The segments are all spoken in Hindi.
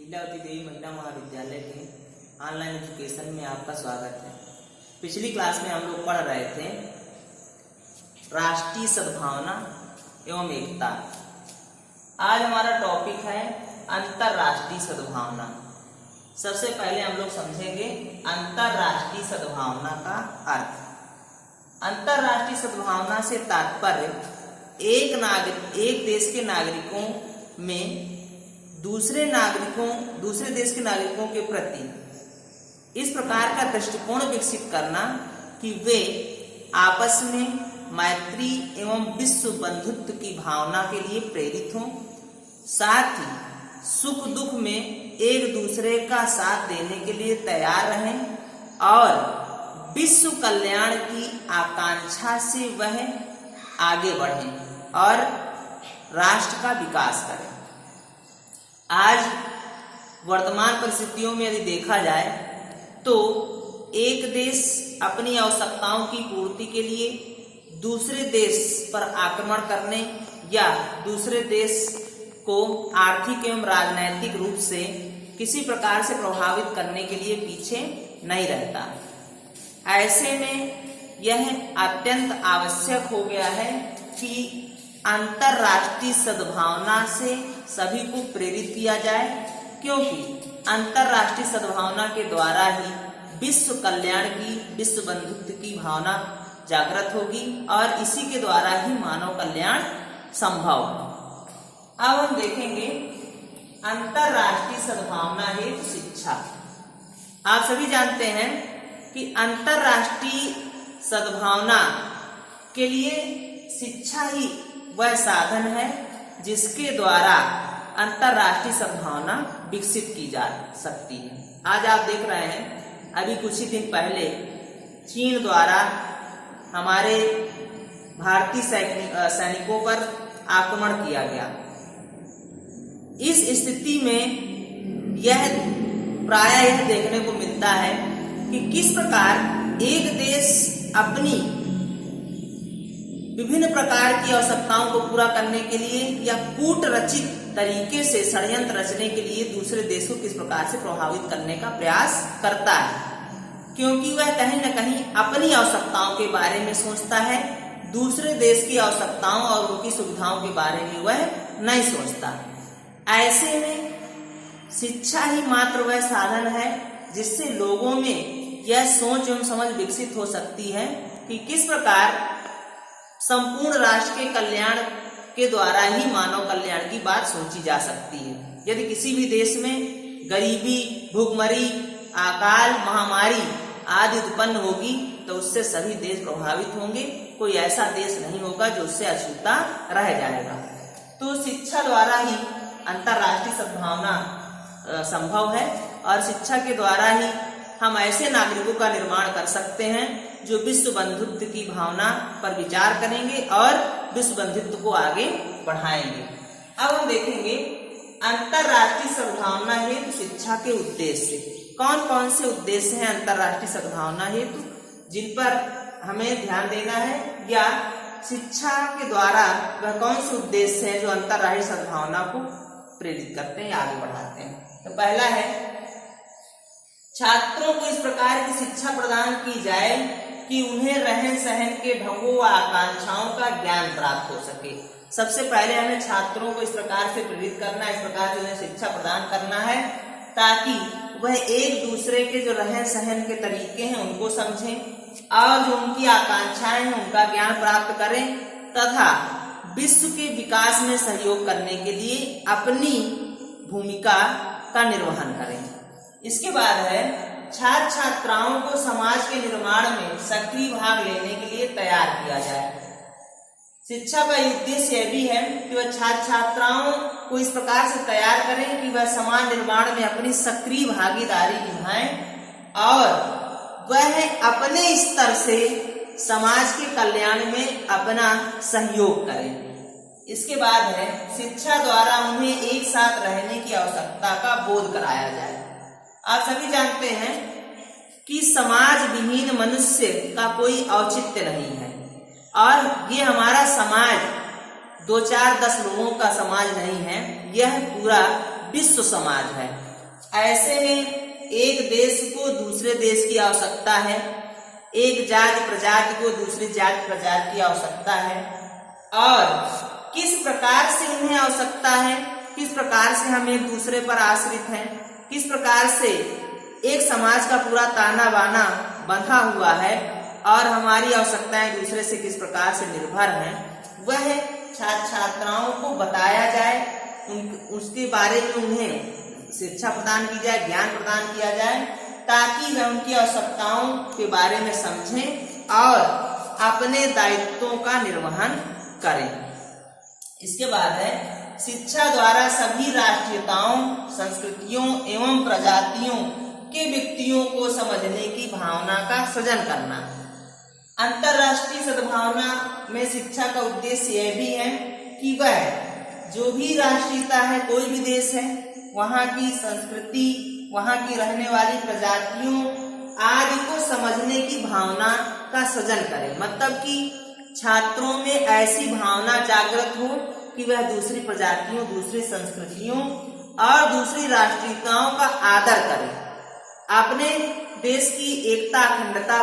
लीलावती देवी महिला महाविद्यालय के ऑनलाइन एजुकेशन में आपका स्वागत है। पिछली क्लास में हम लोग पढ़ रहे थे राष्ट्रीय सद्भावना एवं एकता। आज हमारा टॉपिक है अंतरराष्ट्रीय सद्भावना। सबसे पहले हम लोग समझेंगे अंतरराष्ट्रीय सद्भावना का अर्थ। अंतरराष्ट्रीय सद्भावना से तात्पर्य एक देश के नागरिकों में दूसरे देश के नागरिकों के प्रति इस प्रकार का दृष्टिकोण विकसित करना कि वे आपस में मैत्री एवं विश्व बंधुत्व की भावना के लिए प्रेरित हों, साथ ही सुख दुख में एक दूसरे का साथ देने के लिए तैयार रहें और विश्व कल्याण की आकांक्षा से वह आगे बढ़ें और राष्ट्र का विकास करें। आज वर्तमान परिस्थितियों में यदि देखा जाए तो एक देश अपनी आवश्यकताओं की पूर्ति के लिए दूसरे देश पर आक्रमण करने या दूसरे देश को आर्थिक एवं राजनैतिक रूप से किसी प्रकार से प्रभावित करने के लिए पीछे नहीं रहता। ऐसे में यह अत्यंत आवश्यक हो गया है कि अंतरराष्ट्रीय सद्भावना से सभी को प्रेरित किया जाए, क्योंकि अंतरराष्ट्रीय सद्भावना के द्वारा ही विश्व कल्याण की, विश्व बंधुत्व की भावना जागृत होगी और इसी के द्वारा ही मानव कल्याण संभव है। अब हम देखेंगे अंतरराष्ट्रीय सद्भावना हेतु शिक्षा। आप सभी जानते हैं कि अंतरराष्ट्रीय सद्भावना के लिए शिक्षा ही वह साधन है जिसके द्वारा अंतरराष्ट्रीय सद्भावना विकसित की जा सकती है। आज आप देख रहे हैं अभी कुछ ही दिन पहले चीन द्वारा हमारे भारतीय सैनिकों पर आक्रमण किया गया। इस स्थिति में यह प्रायः देखने को मिलता है कि किस प्रकार एक देश अपनी विभिन्न प्रकार की आवश्यकताओं को पूरा करने के लिए या कूट रचित तरीके से षड्यंत्र रचने के लिए दूसरे देश को किस प्रकार से प्रभावित करने का प्रयास करता है, क्योंकि वह कहीं न कहीं अपनी आवश्यकताओं के बारे में सोचता है, दूसरे देश की आवश्यकताओं और उनकी सुविधाओं के बारे में वह नहीं सोचता। ऐसे में शिक्षा ही मात्र वह साधन है जिससे लोगों में यह सोच एवं समझ विकसित हो सकती है कि किस प्रकार संपूर्ण राष्ट्र के कल्याण के द्वारा ही मानव कल्याण की बात सोची जा सकती है। यदि किसी भी देश में गरीबी, भूखमरी, अकाल, महामारी आदि उत्पन्न होगी तो उससे सभी देश प्रभावित होंगे। कोई ऐसा देश नहीं होगा जो उससे अछूता रह जाएगा। तो शिक्षा द्वारा ही अंतरराष्ट्रीय सद्भावना संभव है और शिक्षा के द्वारा ही हम ऐसे नागरिकों का निर्माण कर सकते हैं जो विश्व बंधुत्व की भावना पर विचार करेंगे और विश्व बंधुत्व को आगे बढ़ाएंगे। अब हम देखेंगे अंतरराष्ट्रीय सद्भावना हेतु शिक्षा के उद्देश्य। कौन कौन से उद्देश्य हैं अंतरराष्ट्रीय सद्भावना हेतु जिन पर हमें ध्यान देना है, या शिक्षा के द्वारा वह कौन से उद्देश्य हैं जो अंतरराष्ट्रीय सद्भावना को प्रेरित करते हैं, आगे बढ़ाते हैं। तो पहला है छात्रों को इस प्रकार की शिक्षा प्रदान की जाए कि उन्हें रहन सहन के ढंगों व आकांक्षाओं का ज्ञान प्राप्त हो सके। सबसे पहले हमें छात्रों को इस प्रकार से प्रेरित करना है, इस प्रकार से उन्हें शिक्षा प्रदान करना है ताकि वह एक दूसरे के जो रहन सहन के तरीके हैं उनको समझें और जो उनकी आकांक्षाएं हैं उनका ज्ञान प्राप्त करें तथा विश्व के विकास में सहयोग करने के लिए अपनी भूमिका का निर्वहन करें। इसके बाद है छात्र छात्राओं को समाज के निर्माण में सक्रिय भाग लेने के लिए तैयार किया जाए। शिक्षा का उद्देश्य यह भी है कि वह छात्र छात्राओं को इस प्रकार से तैयार करें कि वह समाज निर्माण में अपनी सक्रिय भागीदारी निभाएं और वह अपने स्तर से समाज के कल्याण में अपना सहयोग करें। इसके बाद है शिक्षा द्वारा उन्हें एक साथ रहने की आवश्यकता का बोध कराया जाए। आप सभी जानते हैं कि समाज विहीन मनुष्य का कोई औचित्य नहीं है और ये हमारा समाज 2-4-10 लोगों का समाज नहीं है, यह पूरा विश्व समाज है ऐसे में एक देश को दूसरे देश की आवश्यकता है, एक जाति प्रजाति को दूसरी जाति प्रजाति की आवश्यकता है, और किस प्रकार से इन्हें आवश्यकता है, किस प्रकार से हम एक दूसरे पर आश्रित हैं, किस प्रकार से एक समाज का पूरा ताना बाना बंधा हुआ है और हमारी आवश्यकताएं दूसरे से किस प्रकार से निर्भर हैं, वह छात्र छात्राओं को बताया जाए, उसके बारे में उन्हें शिक्षा प्रदान की जाए, ज्ञान प्रदान किया जाए, ताकि वे उनकी आवश्यकताओं के बारे में समझें और अपने दायित्वों का निर्वहन करें। इसके बाद है शिक्षा द्वारा सभी राष्ट्रीयताओं, संस्कृतियों एवं प्रजातियों के व्यक्तियों को समझने की भावना का सृजन करना। अंतरराष्ट्रीय सद्भावना में शिक्षा का उद्देश्य यह भी है कि वह जो भी राष्ट्रीयता है, कोई भी देश है, वहाँ की संस्कृति, वहाँ की रहने वाली प्रजातियों आदि को समझने की भावना का सृजन करे। मतलब कि छात्रों में ऐसी भावना जागृत हो कि वह दूसरी प्रजातियों, दूसरी संस्कृतियों और दूसरी राष्ट्रीयताओं का आदर करें। अपने देश की एकता अखंडता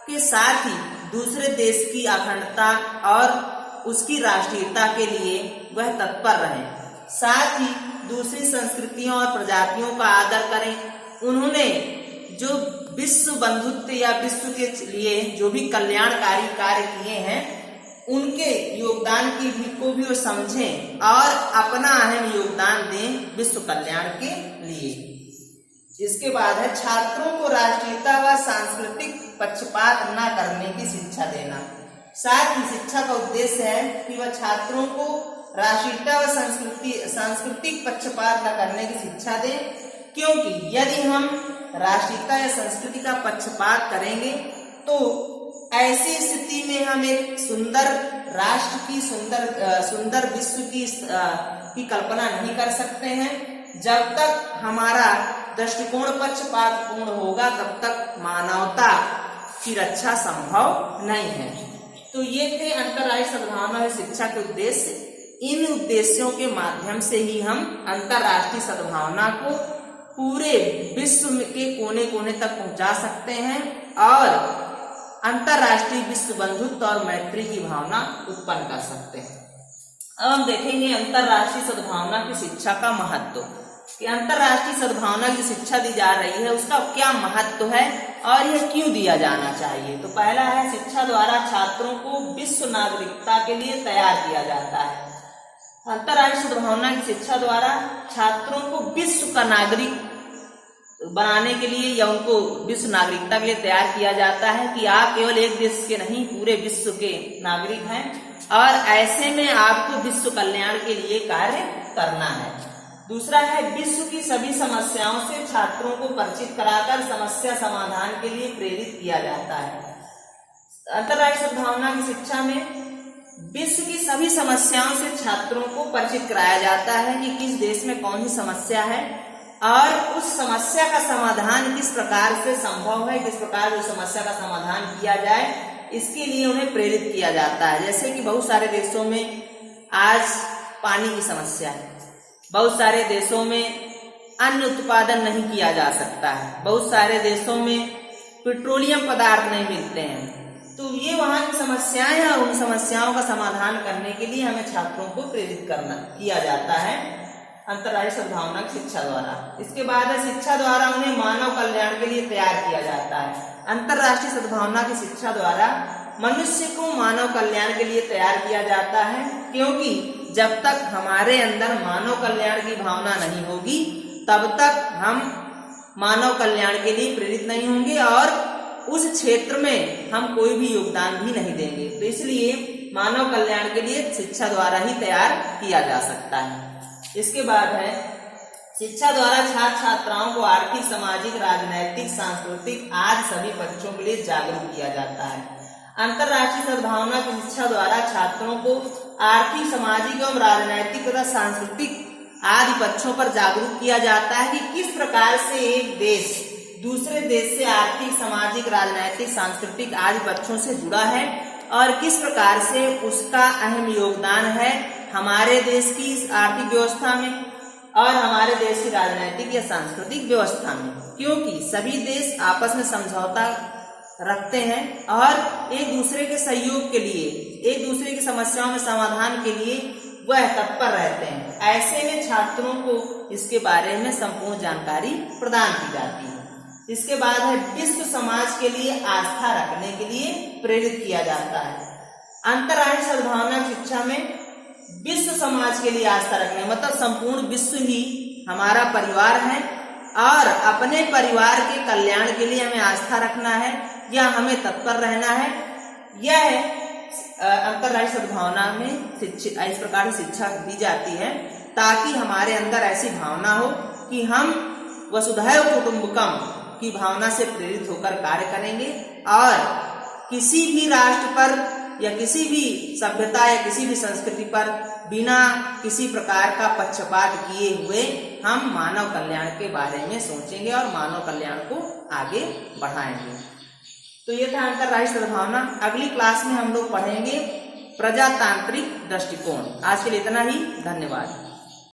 के साथ ही दूसरे देश की अखंडता और उसकी राष्ट्रीयता के लिए वह तत्पर रहें। साथ ही दूसरी संस्कृतियों और प्रजातियों का आदर करें। उन्होंने जो विश्व बंधुत्व या विश्व के लिए जो भी कल्याणकारी कार्य किए हैं, उनके योगदान को भी वो समझें और अपना अहम योगदान दें विश्व कल्याण के लिए। इसके बाद है छात्रों को राष्ट्रीयता व सांस्कृतिक पक्षपात न करने की शिक्षा देना। साथ ही शिक्षा का उद्देश्य है कि वह छात्रों को राष्ट्रीयता व सांस्कृतिक पक्षपात न करने की शिक्षा दें, क्योंकि यदि हम राष्ट्रीयता या संस्कृति का पक्षपात करेंगे तो ऐसी स्थिति में हम एक सुंदर राष्ट्र की सुंदर विश्व की कल्पना नहीं कर सकते हैं। जब तक हमारा दृष्टिकोण पक्षपातपूर्ण होगा, तब तक मानवता की रक्षा संभव नहीं है। तो ये थे अंतरराष्ट्रीय सद्भावना और शिक्षा के उद्देश्य। इन उद्देश्यों के माध्यम से ही हम अंतरराष्ट्रीय सद्भावना को पूरे विश्व के कोने कोने तक पहुंचा सकते हैं और अंतरराष्ट्रीय विश्व बंधुत्व और मैत्री की भावना उत्पन्न कर सकते हैं। अब हम देखेंगे अंतरराष्ट्रीय सद्भावना की शिक्षा का महत्व, कि अंतरराष्ट्रीय सद्भावना की शिक्षा दी जा रही है, उसका क्या महत्व है और यह क्यों दिया जाना चाहिए। तो पहला है, शिक्षा द्वारा छात्रों को विश्व नागरिकता के लिए तैयार किया जाता है। अंतरराष्ट्रीय सद्भावना की शिक्षा द्वारा छात्रों को विश्व का नागरिक बनाने के लिए या उनको विश्व नागरिकता के लिए तैयार किया जाता है कि आप केवल एक देश के नहीं, पूरे विश्व के नागरिक हैं और ऐसे में आपको विश्व कल्याण के लिए कार्य करना है। दूसरा है, विश्व की सभी समस्याओं से छात्रों को परिचित कराकर समस्या समाधान के लिए प्रेरित किया जाता है। अंतरराष्ट्रीय सद्भावना की शिक्षा में विश्व की सभी समस्याओं से छात्रों को परिचित कराया जाता है कि किस देश में कौन सी समस्या है और उस समस्या का समाधान किस प्रकार से संभव है, किस प्रकार उस समस्या का समाधान किया जाए, इसके लिए उन्हें प्रेरित किया जाता है। जैसे कि बहुत सारे देशों में आज पानी की समस्या है, बहुत सारे देशों में अन्न उत्पादन नहीं किया जा सकता है, बहुत सारे देशों में पेट्रोलियम पदार्थ नहीं मिलते हैं। तो ये वहाँ की समस्याएं हैं और उन समस्याओं का समाधान करने के लिए हमें छात्रों को प्रेरित किया जाता है अंतरराष्ट्रीय सद्भावना की शिक्षा द्वारा। इसके बाद है, शिक्षा द्वारा उन्हें मानव कल्याण के लिए तैयार किया जाता है। अंतरराष्ट्रीय सद्भावना की शिक्षा द्वारा मनुष्य को मानव कल्याण के लिए तैयार किया जाता है, क्योंकि जब तक हमारे अंदर मानव कल्याण की भावना नहीं होगी तब तक हम मानव कल्याण के लिए प्रेरित नहीं होंगे और उस क्षेत्र में हम कोई भी योगदान भी नहीं देंगे। तो इसलिए मानव कल्याण के लिए शिक्षा द्वारा ही तैयार किया जा सकता है। इसके बाद है, शिक्षा द्वारा छात्र छात्राओं को आर्थिक, सामाजिक, राजनैतिक, सांस्कृतिक आदि सभी पक्षों के लिए जागरूक किया जाता है। अंतरराष्ट्रीय सद्भावना की शिक्षा द्वारा छात्रों को आर्थिक, सामाजिक एवं राजनैतिक तथा सांस्कृतिक आदि पक्षों पर जागरूक किया जाता है कि किस प्रकार से एक देश दूसरे देश से आर्थिक, सामाजिक, राजनैतिक, सांस्कृतिक आदि पक्षों से जुड़ा है और किस प्रकार से उसका अहम योगदान है हमारे देश की आर्थिक व्यवस्था में और हमारे देश की राजनीतिक या सांस्कृतिक व्यवस्था में, क्योंकि सभी देश आपस में समझौता रखते हैं और एक दूसरे के सहयोग के लिए, एक दूसरे की समस्याओं में समाधान के लिए वह तत्पर रहते हैं। ऐसे में छात्रों को इसके बारे में संपूर्ण जानकारी प्रदान की जाती है। इसके बाद है विश्व समाज के लिए आस्था रखने के लिए प्रेरित किया जाता है। अंतर्राष्ट्रीय सद्भावना शिक्षा में विश्व समाज के लिए आस्था रखने मतलब संपूर्ण विश्व ही हमारा परिवार है और अपने परिवार के कल्याण के लिए हमें आस्था रखना है या हमें तत्पर रहना है। यह अंतर्राष्ट्रीय सद्भावना में शिक्षा इस प्रकार से शिक्षा दी जाती है ताकि हमारे अंदर ऐसी भावना हो कि हम वसुधैव कुटुंबकम की भावना से प्रेरित होकर कार्य करेंगे और किसी भी राष्ट्र पर या किसी भी सभ्यता या किसी भी संस्कृति पर बिना किसी प्रकार का पक्षपात किए हुए हम मानव कल्याण के बारे में सोचेंगे और मानव कल्याण को आगे बढ़ाएंगे। तो ये था अंतर्राष्ट्रीय सद्भावना। अगली क्लास में हम लोग पढ़ेंगे प्रजातांत्रिक दृष्टिकोण। आज के लिए इतना ही, धन्यवाद।